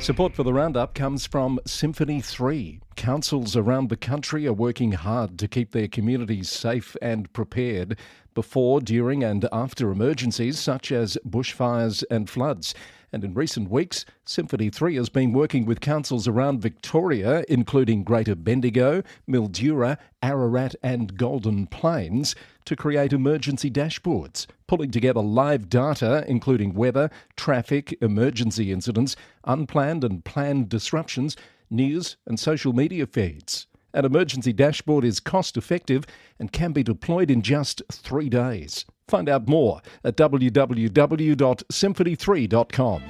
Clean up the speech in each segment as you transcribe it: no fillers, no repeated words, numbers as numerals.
Support for the roundup comes from Symphony 3. Councils around the country are working hard to keep their communities safe and prepared before, during and after emergencies such as bushfires and floods. And in recent weeks, Symphony 3 has been working with councils around Victoria, including Greater Bendigo, Mildura, Ararat and Golden Plains, to create emergency dashboards, pulling together live data including weather, traffic, emergency incidents, unplanned and planned disruptions, news and social media feeds. An emergency dashboard is cost-effective and can be deployed in just 3 days. Find out more at www.symphony3.com.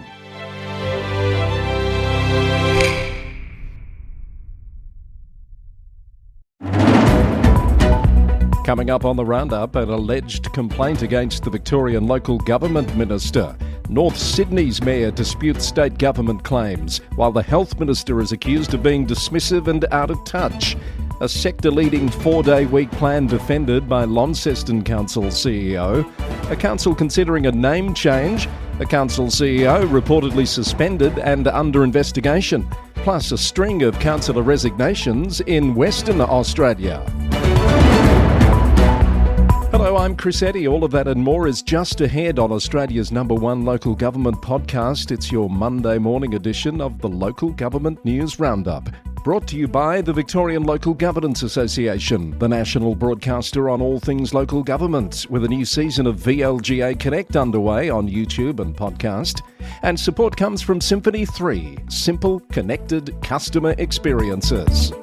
Coming up on the roundup, an alleged complaint against the Victorian Local Government Minister. North Sydney's mayor disputes state government claims, while the health minister is accused of being dismissive and out of touch. A sector-leading 4-day week plan defended by Launceston Council CEO. A council considering a name change. A council CEO reportedly suspended and under investigation. Plus a string of councillor resignations in Western Australia. Hello, I'm Chris Eddy. All of that and more is just ahead on Australia's #1 local government podcast. It's your Monday morning edition of the Local Government News Roundup. Brought to you by the Victorian Local Governance Association, the national broadcaster on all things local government, with a new season of VLGA Connect underway on YouTube and podcast. And support comes from Symphony 3, simple, connected customer experiences.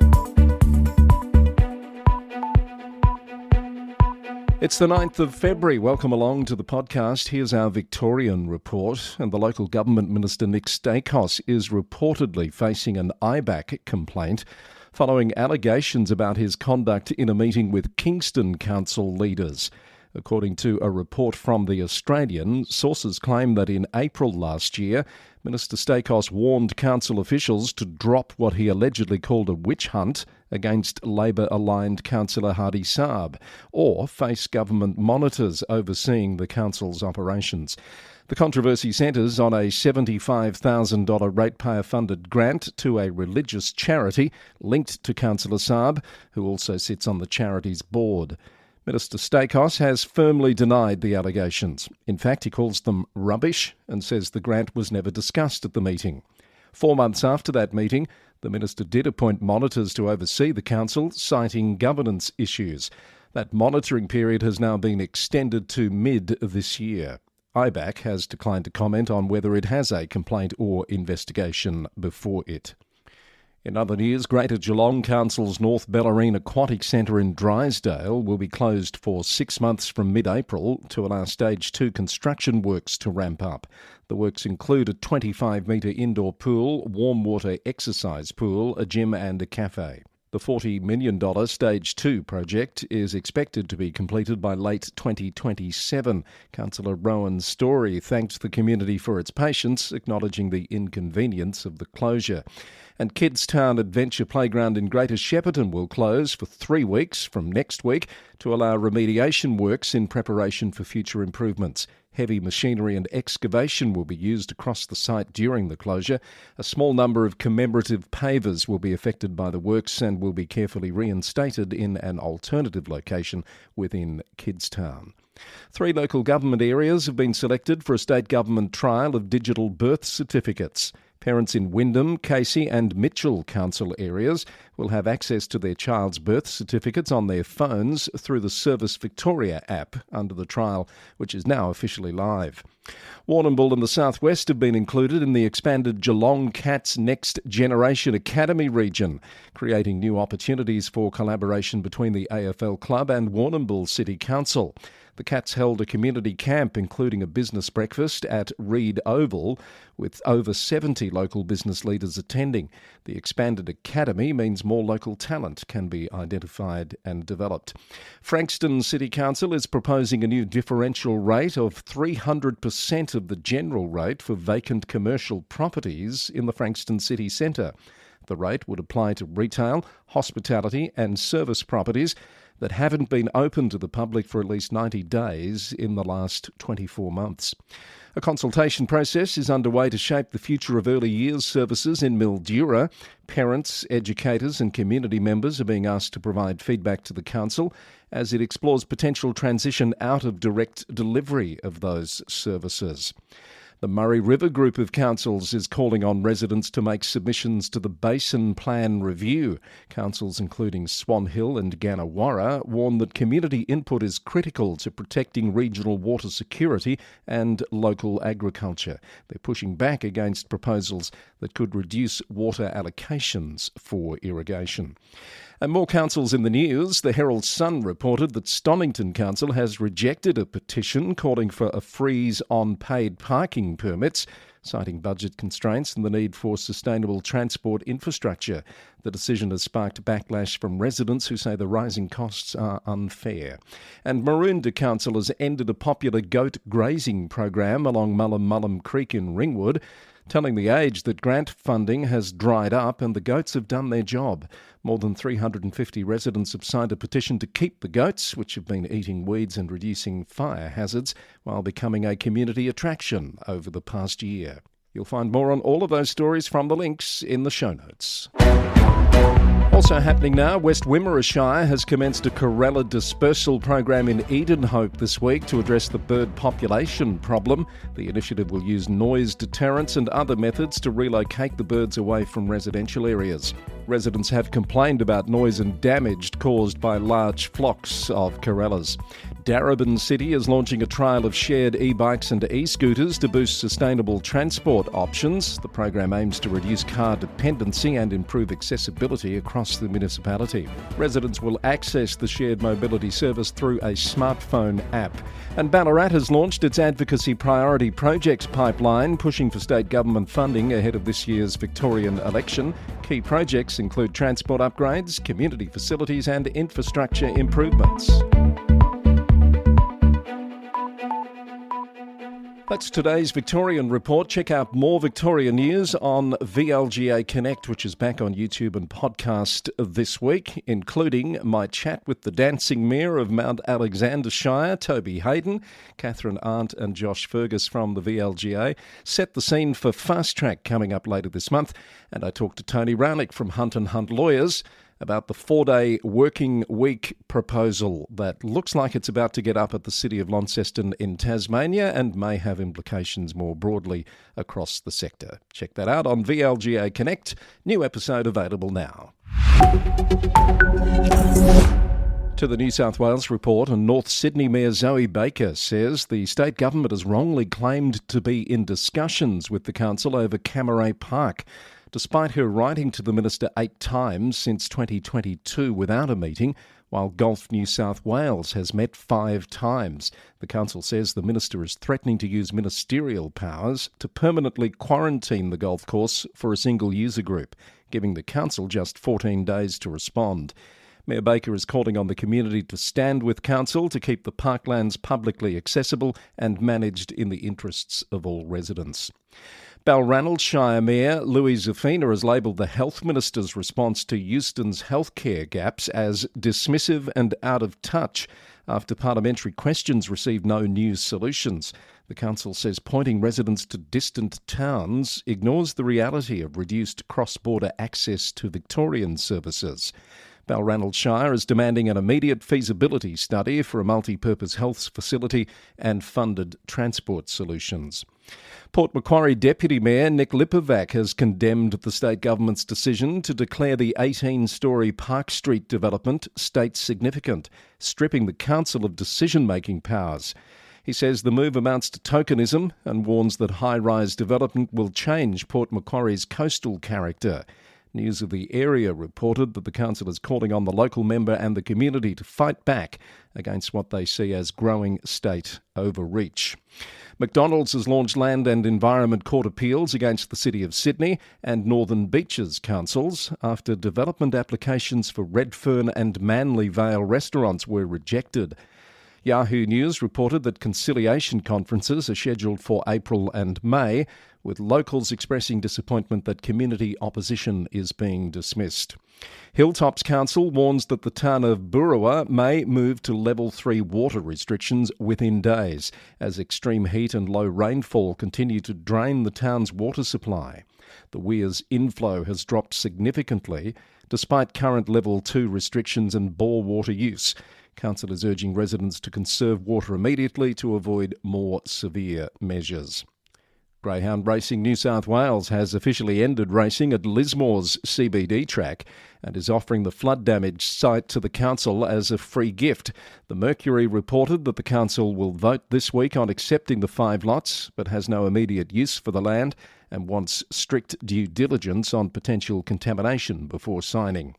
It's the 9th of February. Welcome along to the podcast. Here's our Victorian report. And the Local Government Minister, Nick Stakos, is reportedly facing an IBAC complaint following allegations about his conduct in a meeting with Kingston Council leaders. According to a report from The Australian, sources claim that in April last year, Minister Stakos warned council officials to drop what he allegedly called a witch hunt against Labor-aligned councillor Hadi Saab, or face government monitors overseeing the council's operations. The controversy centres on a $75,000 ratepayer-funded grant to a religious charity linked to Councillor Saab, who also sits on the charity's board. Minister Stakos has firmly denied the allegations. In fact, he calls them rubbish and says the grant was never discussed at the meeting. 4 months after that meeting, the minister did appoint monitors to oversee the council, citing governance issues. That monitoring period has now been extended to mid this year. IBAC has declined to comment on whether it has a complaint or investigation before it. In other news, Greater Geelong Council's North Bellarine Aquatic Centre in Drysdale will be closed for 6 months from mid-April to allow Stage 2 construction works to ramp up. The works include a 25-metre indoor pool, warm water exercise pool, a gym and a cafe. The $40 million Stage 2 project is expected to be completed by late 2027. Councillor Rowan Story thanked the community for its patience, acknowledging the inconvenience of the closure. And Kidstown Adventure Playground in Greater Shepparton will close for 3 weeks from next week to allow remediation works in preparation for future improvements. Heavy machinery and excavation will be used across the site during the closure. A small number of commemorative pavers will be affected by the works and will be carefully reinstated in an alternative location within Kidstown. 3 local government areas have been selected for a state government trial of digital birth certificates. Parents in Wyndham, Casey and Mitchell council areas will have access to their child's birth certificates on their phones through the Service Victoria app under the trial, which is now officially live. Warrnambool and the South West have been included in the expanded Geelong Cats Next Generation Academy region, creating new opportunities for collaboration between the AFL Club and Warrnambool City Council. The Cats held a community camp, including a business breakfast at Reed Oval, with over 70 local business leaders attending. The expanded academy means more local talent can be identified and developed. Frankston City Council is proposing a new differential rate of 300% of the general rate for vacant commercial properties in the Frankston City Centre. The rate would apply to retail, hospitality and service properties. that haven't been open to the public for at least 90 days in the last 24 months. A consultation process is underway to shape the future of early years services in Mildura. Parents, educators and community members are being asked to provide feedback to the council as it explores potential transition out of direct delivery of those services. The Murray River Group of Councils is calling on residents to make submissions to the Basin Plan Review. Councils including Swan Hill and Gannawarra warn that community input is critical to protecting regional water security and local agriculture. They're pushing back against proposals that could reduce water allocations for irrigation. And more councils in the news. The Herald Sun reported that Stonnington Council has rejected a petition calling for a freeze on paid parking permits, citing budget constraints and the need for sustainable transport infrastructure. The decision has sparked backlash from residents who say the rising costs are unfair. And Maroondah Council has ended a popular goat grazing program along Mullum Creek in Ringwood, telling The Age that grant funding has dried up and the goats have done their job. More than 350 residents have signed a petition to keep the goats, which have been eating weeds and reducing fire hazards, while becoming a community attraction over the past year. You'll find more on all of those stories from the links in the show notes. Also happening now, West Wimmera Shire has commenced a Corella dispersal program in Edenhope this week to address the bird population problem. The initiative will use noise deterrents and other methods to relocate the birds away from residential areas. Residents have complained about noise and damage caused by large flocks of Corellas. Darebin City is launching a trial of shared e-bikes and e-scooters to boost sustainable transport options. The program aims to reduce car dependency and improve accessibility across the municipality. Residents will access the shared mobility service through a smartphone app. And Ballarat has launched its advocacy priority projects pipeline, pushing for state government funding ahead of this year's Victorian election. Key projects include transport upgrades, community facilities and infrastructure improvements. That's today's Victorian Report. Check out more Victorian news on VLGA Connect, which is back on YouTube and podcast this week, including my chat with the dancing mayor of Mount Alexander Shire, Toby Hayden, Catherine Arndt and Josh Fergus from the VLGA. Set the scene for Fast Track coming up later this month. And I talked to Tony Rownick from Hunt & Hunt Lawyers about the 4-day working week proposal that looks like it's about to get up at the city of Launceston in Tasmania and may have implications more broadly across the sector. Check that out on VLGA Connect. New episode available now. To the New South Wales report, and North Sydney Mayor Zoe Baker says the state government has wrongly claimed to be in discussions with the council over Camaray Park. Despite her writing to the minister 8 times since 2022 without a meeting, while Golf New South Wales has met 5 times. The council says the minister is threatening to use ministerial powers to permanently quarantine the golf course for a single user group, giving the council just 14 days to respond. Mayor Baker is calling on the community to stand with council to keep the parklands publicly accessible and managed in the interests of all residents. Balranald Shire Mayor Louis Zafina has labelled the Health Minister's response to Euston's healthcare gaps as dismissive and out of touch after parliamentary questions received no new solutions. The council says pointing residents to distant towns ignores the reality of reduced cross-border access to Victorian services. Balranald Shire is demanding an immediate feasibility study for a multi-purpose health facility and funded transport solutions. Port Macquarie Deputy Mayor Nick Lipovac has condemned the state government's decision to declare the 18-storey Park Street development state significant, stripping the council of decision-making powers. He says the move amounts to tokenism and warns that high-rise development will change Port Macquarie's coastal character. News of the Area reported that the council is calling on the local member and the community to fight back against what they see as growing state overreach. McDonald's has launched land and environment court appeals against the City of Sydney and Northern Beaches councils after development applications for Redfern and Manly Vale restaurants were rejected. Yahoo News reported that conciliation conferences are scheduled for April and May, with locals expressing disappointment that community opposition is being dismissed. Hilltops Council warns that the town of Burrawa may move to Level 3 water restrictions within days, as extreme heat and low rainfall continue to drain the town's water supply. The Weirs inflow has dropped significantly, despite current Level 2 restrictions and bore water use. Council is urging residents to conserve water immediately to avoid more severe measures. Greyhound Racing New South Wales has officially ended racing at Lismore's CBD track and is offering the flood-damaged site to the council as a free gift. The Mercury reported that the council will vote this week on accepting the 5 lots, but has no immediate use for the land and wants strict due diligence on potential contamination before signing.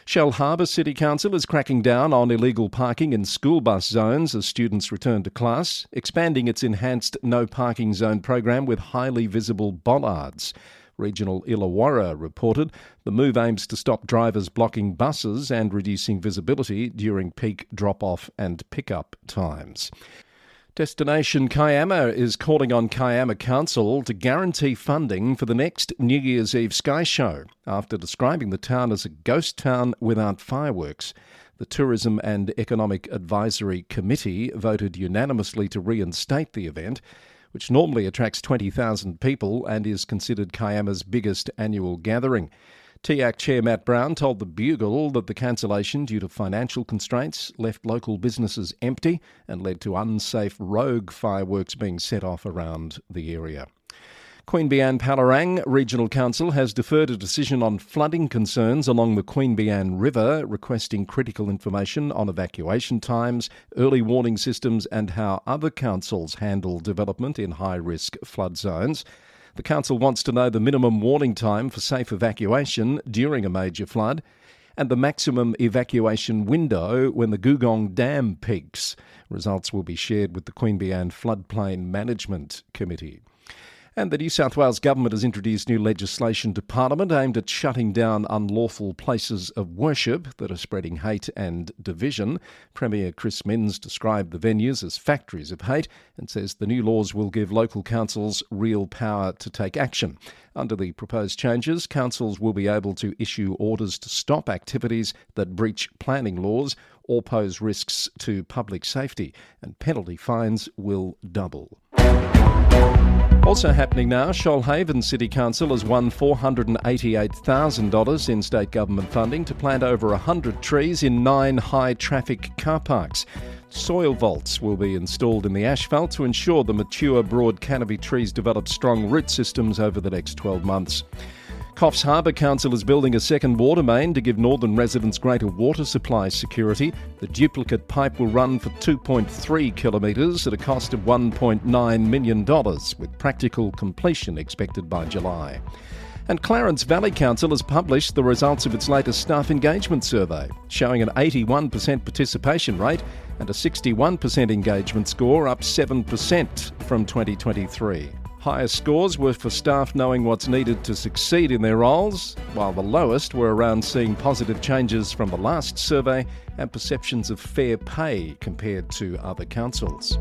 Shellharbour City Council is cracking down on illegal parking in school bus zones as students return to class, expanding its enhanced no parking zone program with highly visible bollards. Regional Illawarra reported the move aims to stop drivers blocking buses and reducing visibility during peak drop-off and pick-up times. Destination Kiama is calling on Kiama Council to guarantee funding for the next New Year's Eve Sky Show after describing the town as a ghost town without fireworks. The Tourism and Economic Advisory Committee voted unanimously to reinstate the event, which normally attracts 20,000 people and is considered Kiama's biggest annual gathering. TAC Chair Matt Brown told the Bugle that the cancellation due to financial constraints left local businesses empty and led to unsafe rogue fireworks being set off around the area. Queanbeyan-Palerang Regional Council has deferred a decision on flooding concerns along the Queanbeyan River, requesting critical information on evacuation times, early warning systems and how other councils handle development in high-risk flood zones. The council wants to know the minimum warning time for safe evacuation during a major flood and the maximum evacuation window when the Googong Dam peaks. Results will be shared with the Queanbeyan Floodplain Management Committee. And the New South Wales Government has introduced new legislation to Parliament aimed at shutting down unlawful places of worship that are spreading hate and division. Premier Chris Minns described the venues as factories of hate and says the new laws will give local councils real power to take action. Under the proposed changes, councils will be able to issue orders to stop activities that breach planning laws or pose risks to public safety, and penalty fines will double. Also happening now, Shoalhaven City Council has won $488,000 in state government funding to plant over 100 trees in 9 high-traffic car parks. Soil vaults will be installed in the asphalt to ensure the mature broad canopy trees develop strong root systems over the next 12 months. Coffs Harbour Council is building a second water main to give northern residents greater water supply security. The duplicate pipe will run for 2.3 kilometres at a cost of $1.9 million, with practical completion expected by July. And Clarence Valley Council has published the results of its latest staff engagement survey, showing an 81% participation rate and a 61% engagement score, up 7% from 2023. Highest scores were for staff knowing what's needed to succeed in their roles, while the lowest were around seeing positive changes from the last survey and perceptions of fair pay compared to other councils.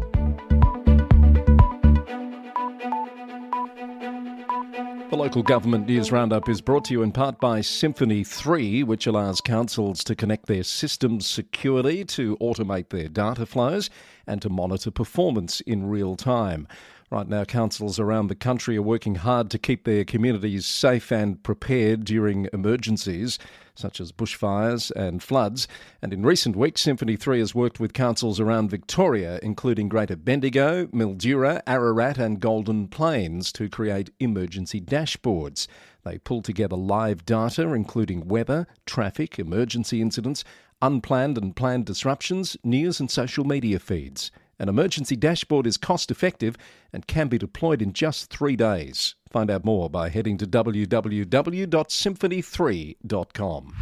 The Local Government News Roundup is brought to you in part by Symphony 3, which allows councils to connect their systems securely, to automate their data flows and to monitor performance in real time. Right now, councils around the country are working hard to keep their communities safe and prepared during emergencies, such as bushfires and floods. And in recent weeks, Symphony 3 has worked with councils around Victoria, including Greater Bendigo, Mildura, Ararat and Golden Plains, to create emergency dashboards. They pull together live data, including weather, traffic, emergency incidents, unplanned and planned disruptions, news and social media feeds. An emergency dashboard is cost-effective and can be deployed in just 3 days. Find out more by heading to www.symphony3.com.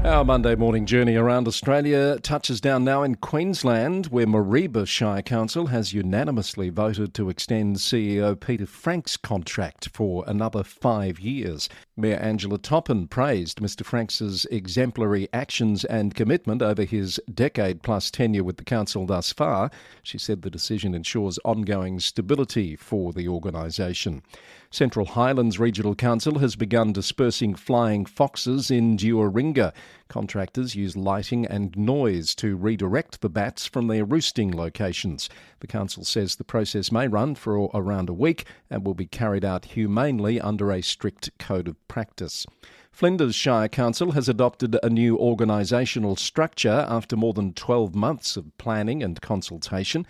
Our Monday morning journey around Australia touches down now in Queensland, where Mareeba Shire Council has unanimously voted to extend CEO Peter Frank's contract for another 5 years. Mayor Angela Toppin praised Mr Franks' exemplary actions and commitment over his decade-plus tenure with the council thus far. She said the decision ensures ongoing stability for the organisation. Central Highlands Regional Council has begun dispersing flying foxes in Duaringa. Contractors use lighting and noise to redirect the bats from their roosting locations. The council says the process may run for around a week and will be carried out humanely under a strict code of practice. Flinders Shire Council has adopted a new organisational structure after more than 12 months of planning and consultation.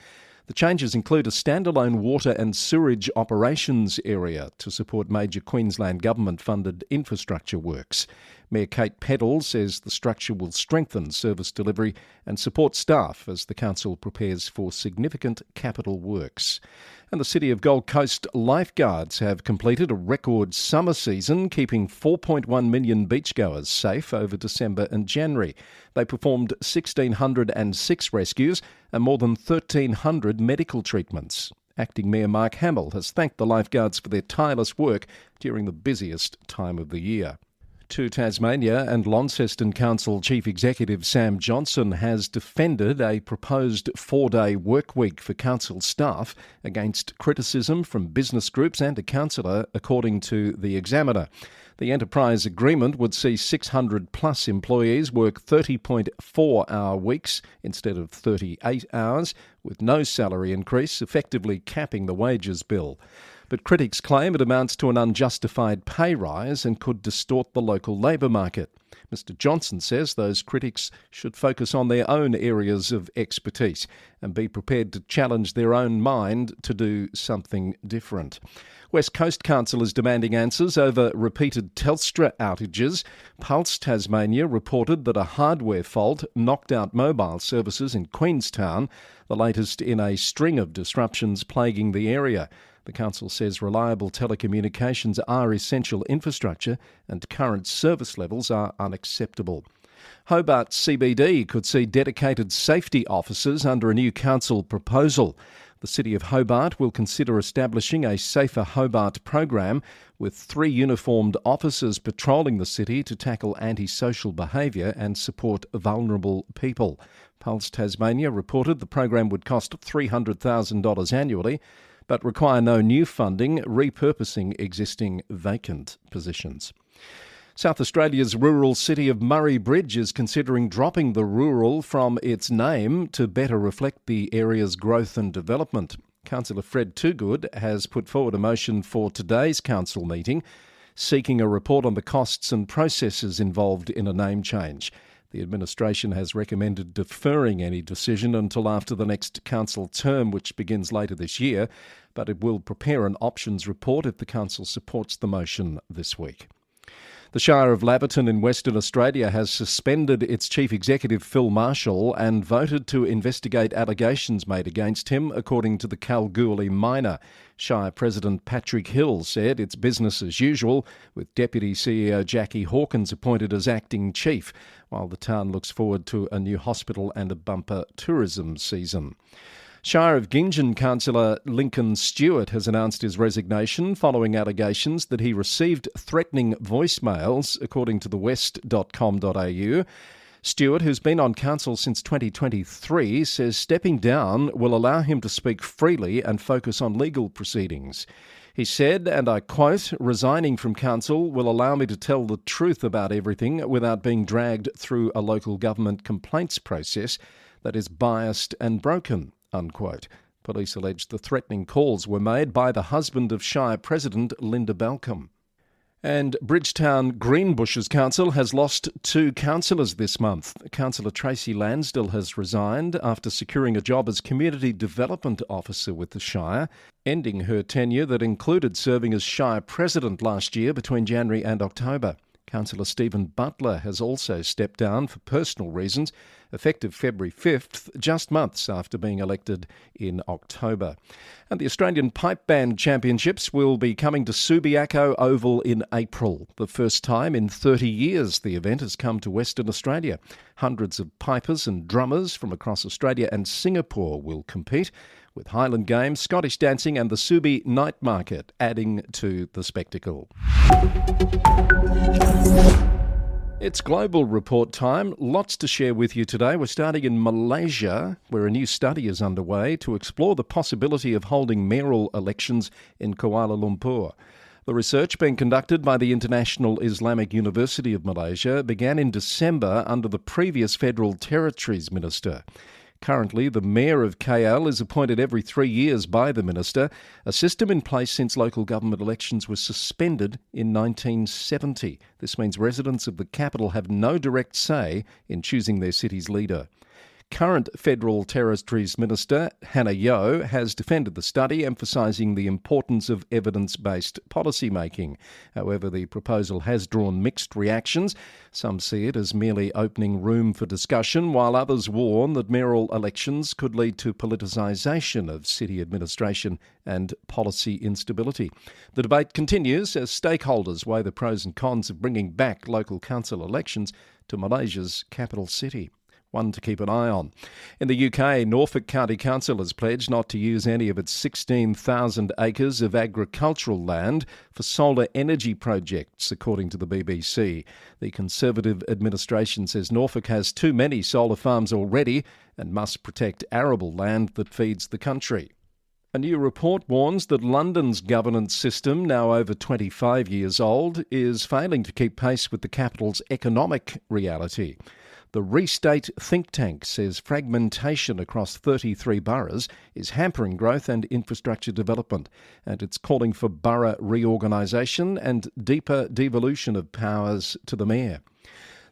The changes include a standalone water and sewerage operations area to support major Queensland government-funded infrastructure works. Mayor Kate Peddle says the structure will strengthen service delivery and support staff as the council prepares for significant capital works. And the City of Gold Coast lifeguards have completed a record summer season, keeping 4.1 million beachgoers safe over December and January. They performed 1,606 rescues and more than 1,300 medical treatments. Acting Mayor Mark Hamill has thanked the lifeguards for their tireless work during the busiest time of the year. To Tasmania, and Launceston Council Chief Executive Sam Johnson has defended a proposed 4-day work week for council staff against criticism from business groups and a councillor, according to The Examiner. The enterprise agreement would see 600-plus employees work 30.4-hour weeks instead of 38 hours, with no salary increase, effectively capping the wages bill. But critics claim it amounts to an unjustified pay rise and could distort the local labour market. Mr Johnson says those critics should focus on their own areas of expertise and be prepared to challenge their own mind to do something different. West Coast Council is demanding answers over repeated Telstra outages. Pulse Tasmania reported that a hardware fault knocked out mobile services in Queenstown, the latest in a string of disruptions plaguing the area. The council says reliable telecommunications are essential infrastructure and current service levels are unacceptable. Hobart CBD could see dedicated safety officers under a new council proposal. The City of Hobart will consider establishing a Safer Hobart program with 3 uniformed officers patrolling the city to tackle antisocial behaviour and support vulnerable people. Pulse Tasmania reported the program would cost $300,000 annually, but require no new funding, repurposing existing vacant positions. South Australia's rural city of Murray Bridge is considering dropping the rural from its name to better reflect the area's growth and development. Councillor Fred Toogood has put forward a motion for today's council meeting, seeking a report on the costs and processes involved in a name change. The administration has recommended deferring any decision until after the next council term, which begins later this year, but it will prepare an options report if the council supports the motion this week. The Shire of Laverton in Western Australia has suspended its Chief Executive Phil Marshall and voted to investigate allegations made against him, according to the Kalgoorlie Miner. Shire President Patrick Hill said it's business as usual, with Deputy CEO Jackie Hawkins appointed as acting chief, while the town looks forward to a new hospital and a bumper tourism season. Shire of Gingin councillor Lincoln Stewart has announced his resignation following allegations that he received threatening voicemails, according to thewest.com.au. Stewart, who's been on council since 2023, says stepping down will allow him to speak freely and focus on legal proceedings. He said, and I quote, "Resigning from council will allow me to tell the truth about everything without being dragged through a local government complaints process that is biased and broken," unquote. Police allege the threatening calls were made by the husband of Shire President Linda Balcombe. And Bridgetown Greenbushes Council has lost 2 councillors this month. Councillor Tracy Lansdell has resigned after securing a job as Community Development Officer with the Shire, ending her tenure that included serving as Shire President last year between January and October. Councillor Stephen Butler has also stepped down for personal reasons, effective February 5th, just months after being elected in October. And the Australian Pipe Band Championships will be coming to Subiaco Oval in April. The first time in 30 years the event has come to Western Australia. Hundreds of pipers and drummers from across Australia and Singapore will compete, with Highland Games, Scottish dancing and the Subi Night Market adding to the spectacle. It's Global Report time. Lots to share with you today. We're starting in Malaysia, where a new study is underway to explore the possibility of holding mayoral elections in Kuala Lumpur. The research being conducted by the International Islamic University of Malaysia began in December under the previous Federal Territories Minister. Currently, the Mayor of KL is appointed every 3 years by the Minister, a system in place since local government elections were suspended in 1970. This means residents of the capital have no direct say in choosing their city's leader. Current Federal Territories Minister Hannah Yeoh has defended the study, emphasising the importance of evidence-based policy making. However, the proposal has drawn mixed reactions. Some see it as merely opening room for discussion, while others warn that mayoral elections could lead to politicisation of city administration and policy instability. The debate continues as stakeholders weigh the pros and cons of bringing back local council elections to Malaysia's capital city. One to keep an eye on. In the UK, Norfolk County Council has pledged not to use any of its 16,000 acres of agricultural land for solar energy projects, according to the BBC. The Conservative administration says Norfolk has too many solar farms already and must protect arable land that feeds the country. A new report warns that London's governance system, now over 25 years old, is failing to keep pace with the capital's economic reality. The Restate think tank says fragmentation across 33 boroughs is hampering growth and infrastructure development, and it's calling for borough reorganisation and deeper devolution of powers to the mayor.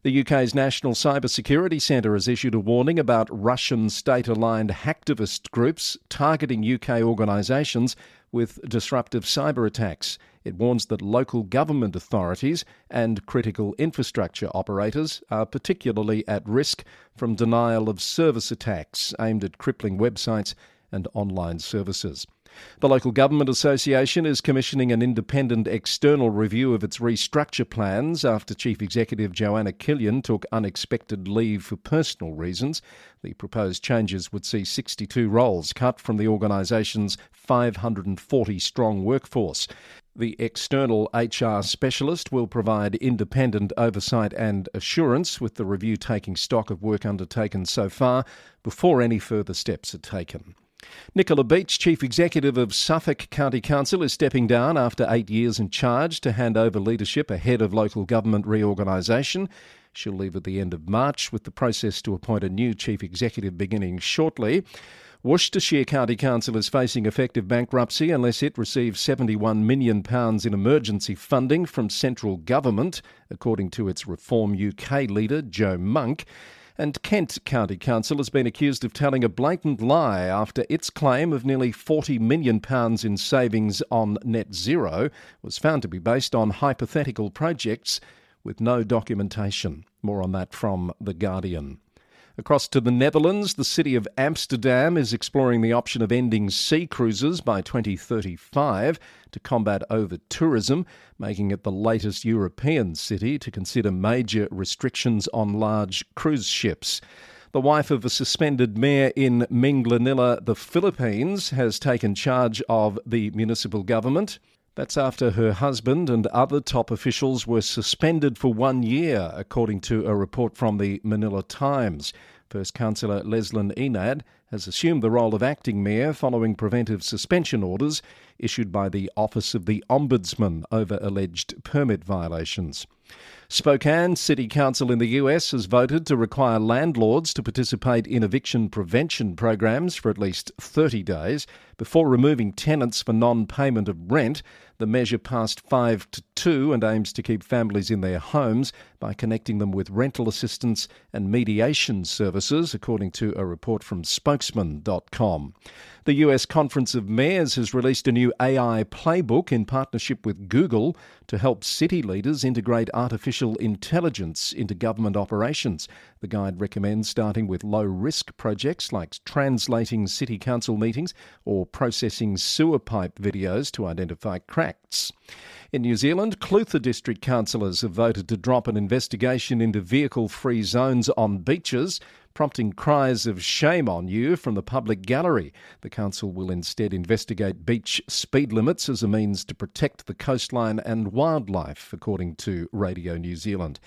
The UK's National Cyber Security Centre has issued a warning about Russian state-aligned hacktivist groups targeting UK organisations with disruptive cyber attacks. It warns that local government authorities and critical infrastructure operators are particularly at risk from denial of service attacks aimed at crippling websites and online services. The Local Government Association is commissioning an independent external review of its restructure plans after Chief Executive Joanna Killian took unexpected leave for personal reasons. The proposed changes would see 62 roles cut from the organisation's 540-strong workforce. The external HR specialist will provide independent oversight and assurance, with the review taking stock of work undertaken so far before any further steps are taken. Nicola Beach, Chief Executive of Suffolk County Council, is stepping down after 8 years in charge to hand over leadership ahead of local government reorganisation. She'll leave at the end of March, with the process to appoint a new Chief Executive beginning shortly. Worcestershire County Council is facing effective bankruptcy unless it receives £71 million in emergency funding from central government, according to its Reform UK leader, Joe Monk. And Kent County Council has been accused of telling a blatant lie after its claim of nearly £40 million in savings on net zero was found to be based on hypothetical projects with no documentation. More on that from The Guardian. Across to the Netherlands, the city of Amsterdam is exploring the option of ending sea cruises by 2035 to combat over-tourism, making it the latest European city to consider major restrictions on large cruise ships. The wife of a suspended mayor in Minglanilla, the Philippines, has taken charge of the municipal government. That's after her husband and other top officials were suspended for 1 year, according to a report from the Manila Times. First Councillor Leslyn Enad has assumed the role of acting mayor following preventive suspension orders issued by the Office of the Ombudsman over alleged permit violations. Spokane City Council in the US has voted to require landlords to participate in eviction prevention programs for at least 30 days before removing tenants for non-payment of rent. The measure passed 5-2 to and aims to keep families in their homes by connecting them with rental assistance and mediation services, according to a report from spokesman.com. The US Conference of Mayors has released a new AI playbook in partnership with Google to help city leaders integrate artificial intelligence into government operations. The guide recommends starting with low-risk projects like translating city council meetings or processing sewer pipe videos to identify cracks. In New Zealand, Clutha district councillors have voted to drop an investigation into vehicle-free zones on beaches, prompting cries of shame on you from the public gallery. The council will instead investigate beach speed limits as a means to protect the coastline and wildlife, according to Radio New Zealand,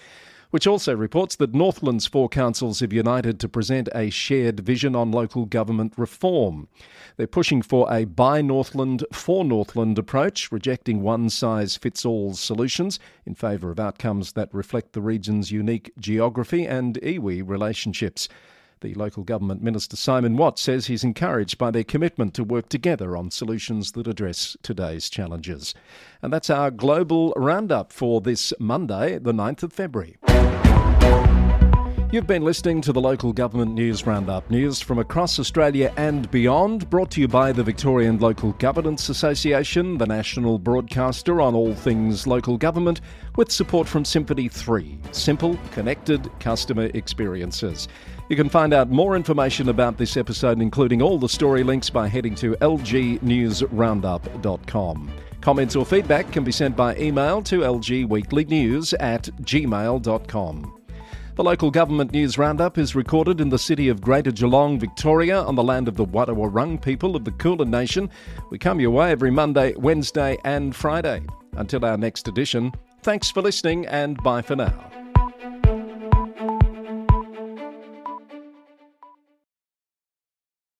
which also reports that Northland's 4 councils have united to present a shared vision on local government reform. They're pushing for a by Northland, for Northland approach, rejecting one-size-fits-all solutions in favour of outcomes that reflect the region's unique geography and iwi relationships. The Local Government Minister Simon Watt says he's encouraged by their commitment to work together on solutions that address today's challenges. And that's our global roundup for this Monday, the 9th of February. You've been listening to the Local Government News Roundup, news from across Australia and beyond, brought to you by the Victorian Local Governance Association, the national broadcaster on all things local government, with support from Symphony 3, simple, connected customer experiences. You can find out more information about this episode, including all the story links, by heading to lgnewsroundup.com. Comments or feedback can be sent by email to lgweeklynews@gmail.com. The Local Government News Roundup is recorded in the city of Greater Geelong, Victoria, on the land of the Wadawurrung people of the Kulin Nation. We come your way every Monday, Wednesday and Friday. Until our next edition, thanks for listening and bye for now.